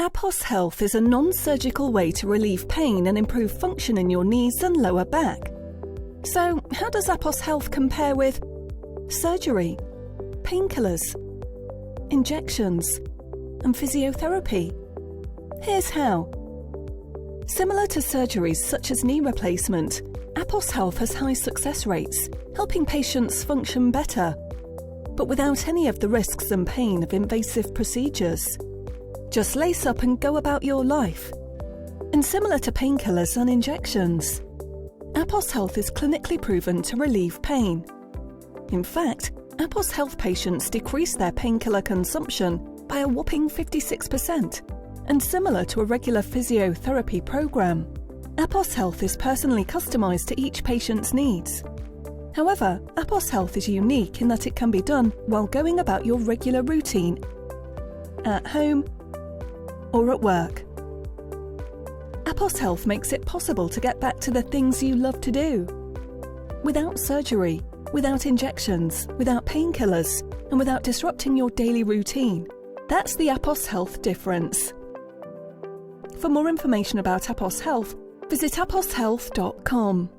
AposHealth is a non-surgical way to relieve pain and improve function in your knees and lower back. So, how does AposHealth compare with surgery, painkillers, injections, and physiotherapy? Here's how. Similar to surgeries such as knee replacement, AposHealth has high success rates, helping patients function better, but without any of the risks and pain of invasive procedures. Just lace up and go about your life. And similar to painkillers and injections, AposHealth is clinically proven to relieve pain. In fact, AposHealth patients decrease their painkiller consumption by a whopping 56%, and similar to a regular physiotherapy program, AposHealth is personally customized to each patient's needs. However, AposHealth is unique in that it can be done while going about your regular routine, at home or at work. AposHealth makes it possible to get back to the things you love to do. Without surgery, without injections, without painkillers, and without disrupting your daily routine. That's the AposHealth difference. For more information about AposHealth, visit aposhealth.com.